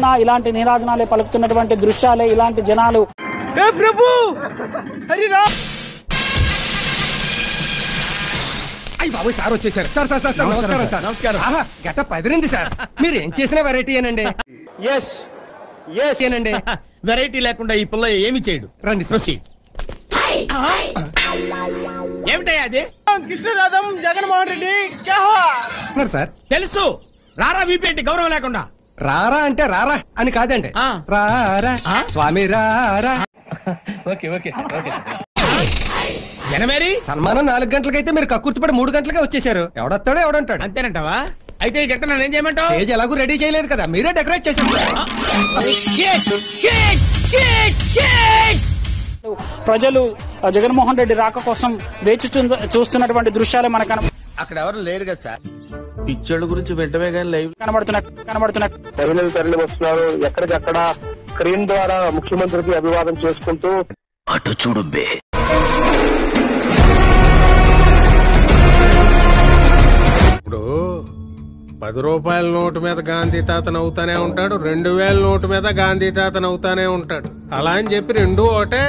చూసినా ఇలాంటి నీరాజనాలే పలుకుతున్నటువంటి దృశ్యాలే, ఇలాంటి జనాలు. బాబు సార్ వచ్చేసారు. సార్ సార్ సార్ నమస్కారం సార్. నమస్కారం. గట్ట పదిరింది సార్. మీరు ఏం చేసిన వెరైటీ ఏనండి? ఏనండి, వెరైటీ లేకుండా ఈ పిల్ల ఏమి చేయడు. రండి ప్రొసీడ్. ఏమిటయ్యా అది? కృష్ణరాధం జగన్మోహన్ రెడ్డి సార్ తెలుసు. రారా వీపేంటి గౌరవం లేకుండా? రారా అంటే రారా అని కాదండి, రారా స్వామి రారా. Okay okay okay. జనమేరి సన్మానం 4 గంటలకైతే మీరు కక్కుర్తిపడి 3 గంటలకే వచ్చేసారు. ఎవడొస్తాడో ఎవడంటాడు. అంతేనంటావా? అయితే ఈ గంట నన్ను ఏం చేయమంటావు? స్టేజ్ ఎలాగూ రెడీ చేయలేదు కదా, మీరే డెకరేట్ చేశారు. ప్రజలు జగన్మోహన్ రెడ్డి రాక కోసం వేచి చూస్తున్నటువంటి దృశ్యాలే మనకు అక్కడ ఎవరు లేరు కదా సార్. పిచ్చోళ్ళ గురించి వెంటనే కానీ లైవ్ కనబడుతున్నట్టు తరలి వస్తున్నారు. ఎక్కడికక్కడ స్క్రీన్ ద్వారా ముఖ్యమంత్రికి అభివాదం చేసుకుంటూ అటు చూడు బే. ఇప్పుడు 10 రూపాయల నోటు మీద గాంధీ తాత నవ్వుతానే ఉంటాడు, 2000 నోటు మీద గాంధీ తాత నవ్వుతానే ఉంటాడు. అలా అని చెప్పి 2 ఒకటే.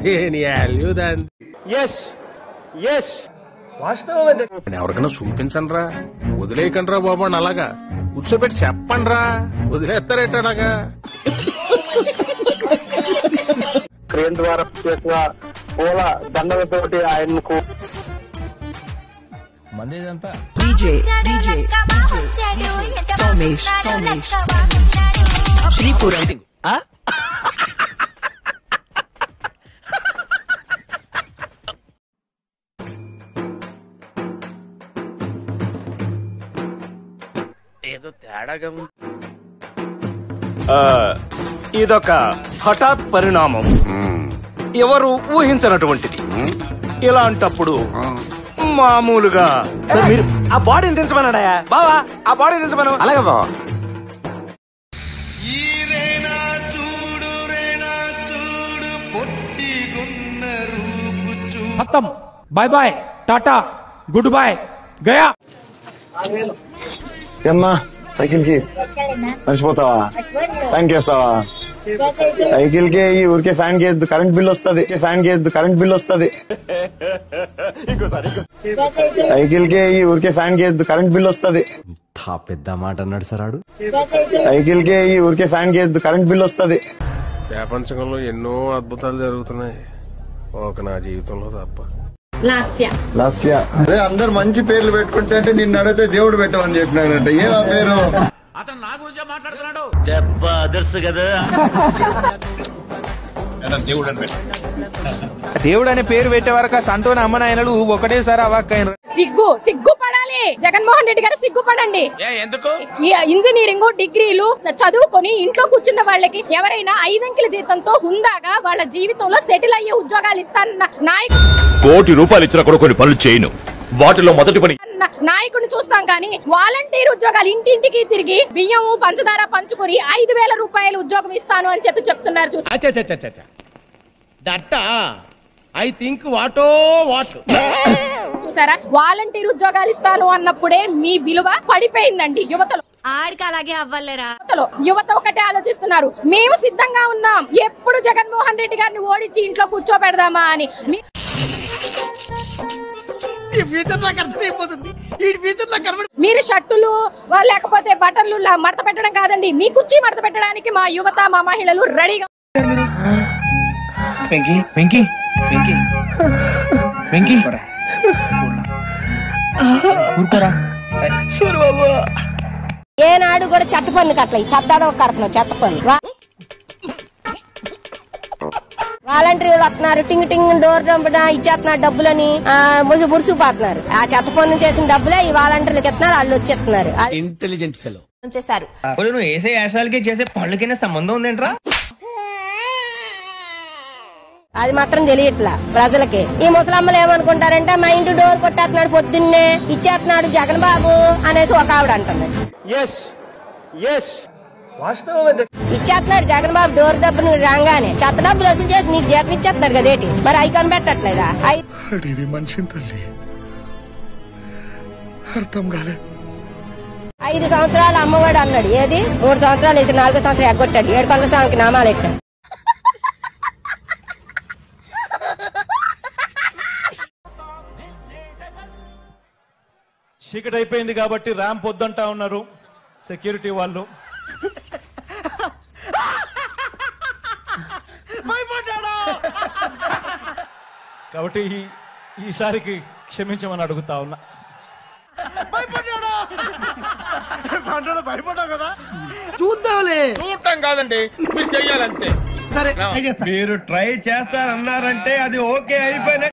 దేని వాల్యూ దాని. ఎవరికైనా చూపించండి రా, వదిలేయకండి రా బాబు. అలాగా కూర్చోబెట్టి చెప్పండి రా, వదిలేస్తారేటలాగా. స్క్రీన్ ద్వారా చేసిన పూల దండలతోటి ఆయనకు ఏదో తేడాగా ఉంది. ఇదొక హఠాత్ పరిణామం, ఎవరు ఊహించనటువంటిది. ఇలాంటప్పుడు మామూలుగా మీరు ఆ బాడీని దించమన్నాడా బావా? ఆ బాడీని దించమను. అలాగే బావ. खत्म, bye bye, tata, goodbye, गया. ఏమ్మా సైకిల్ కి మర్చిపోతావా? ఫ్యాన్ కేస్తావా? సైకిల్ కే ఈ ఊరికే ఫ్యాన్ కేద్దు, కరెంట్ బిల్ వస్తుంది. కరెంట్ బిల్ వస్తుంది. సైకిల్ కే ఈ ఊరికే ఫ్యాన్ కేద్దు, కరెంట్ బిల్ వస్తుంది. పెద్ద మాట అన్నాడు సరాడు. సైకిల్ కే ఈ ఊరికే ఫ్యాన్ కేద్దు, కరెంట్ బిల్ వస్తుంది. ప్రపంచంలో ఎన్నో అద్భుతాలు జరుగుతున్నాయి, ఒక నా జీవితంలో తప్ప. లాస్య అదే అందరు మంచి పేర్లు పెట్టుకుంటే అంటే నిన్ను అడిగితే దేవుడు పెట్టమని చెప్పినాడంట. ఏమా పేరు? అతను నా గురించే మాట్లాడుతున్నాడు. దెబ్బ అదర్సు కదా. దేవుడు అనే పేరు పెట్టే వరకు సంతోన అమ్మనాయనలు ఒకటేసారి అవాక్కైన. సిగ్గుపడాలి జగన్మోహన్ రెడ్డి గారు, సిగ్గుపడండి. ఎందుకు? ఇంజనీరింగ్ డిగ్రీలు చదువుకొని ఇంట్లో కూర్చున్న వాళ్ళకి ఎవరైనా 5 అంకెల జీతంతో హుందాగా వాళ్ళ జీవితంలో సెటిల్ అయ్యే ఉద్యోగాలు ఇస్తానన్న నాయకుడు కోటి రూపాయలు ఇచ్చినా కూడా కొన్ని పనులు చేయను. వాటిలో మొదటి పని నాయకుడిని చూస్తాం కానీ వాలంటీర్ ఉద్యోగాలు ఇంటింటికి తిరిగి బియ్యము పంచదార పంచుకొని 5,000 రూపాయలు ఉద్యోగం ఇస్తాను అని చెప్తున్నారు. చూసారా? వాలంటీర్ ఉద్యోగాలు ఇస్తాను అన్నప్పుడే మీ విలువ పడిపోయిందండి యువతలో. ఆడికి అలాగే అవ్వలేరా? యువత ఒకటే ఆలోచిస్తున్నారు, మేము సిద్ధంగా ఉన్నాం ఎప్పుడు జగన్మోహన్ రెడ్డి గారిని ఓడించి ఇంట్లో కూర్చోబెడదామా అని. మీరు షర్టులు లేకపోతే బటన్లు మడత పెట్టడం కాదండి, మీ కుర్చీ మడత పెట్టడానికి మా యువత మా మహిళలు రెడీగా. ఏనాడు కూడా చెత్త పన్ను కట్టలే, చెత్త కడుతున్నావు చెత్త పన్ను. వాలంటీర్లు వస్తున్నారు, టింగ్ టింగ్ డోర్ ఇచ్చేస్తున్నారు డబ్బులని మురుసు పడుతున్నారు. ఆ చెత్త పన్ను చేసిన డబ్బులే ఈ వాలంటీర్లకు ఇస్తున్నారు, వాళ్ళు వచ్చేస్తున్నారు. ఇంటెలిజెంట్ ఫెలో చేశారు. నువ్వు వేసే యాశాలకి చేసే పళ్ళకైనా సంబంధం ఉందేంట్రా? అది మాత్రం తెలియట్లా ప్రజలకి. ఈ ముసలమ్మలు ఏమనుకుంటారంటే మా ఇంటి డోర్ కొట్టేస్తున్నాడు, పొద్దున్నే ఇచ్చేస్తున్నాడు జగన్ బాబు అనేసి ఒక ఆవిడ అంటుంది. ఇచ్చేస్తున్నాడు జగన్ బాబు డోర్ డబ్బులు రాగానే చెత్త డబ్బులు వసూలు చేసి నీకు జీతం ఇచ్చేస్తున్నారు కదేటి, మరి అవి కనిపెట్టట్లేదా? మనిషిని తల్లి అర్థం కాలే. 5 సంవత్సరాలు అమ్మఒడి అన్నాడు. ఏది 3 సంవత్సరాలు వేసి 4 సంవత్సరాలు ఎగ్గొట్టాడు. 7 కొండల స్వామికి నామాలు ఎట్టాడు. చీకటి అయిపోయింది కాబట్టి ర్యాంప్ వద్దంటా ఉన్నారు సెక్యూరిటీ వాళ్ళు. కాబట్టి ఈసారికి క్షమించమని అడుగుతా ఉన్నా. భయపడ్డావు కదా, చూద్దాంలే. చూడటం కాదండి, మీరు చెయ్యాలంతే. సరే మీరు ట్రై చేస్తారన్నారంటే అది ఓకే అయిపోయిన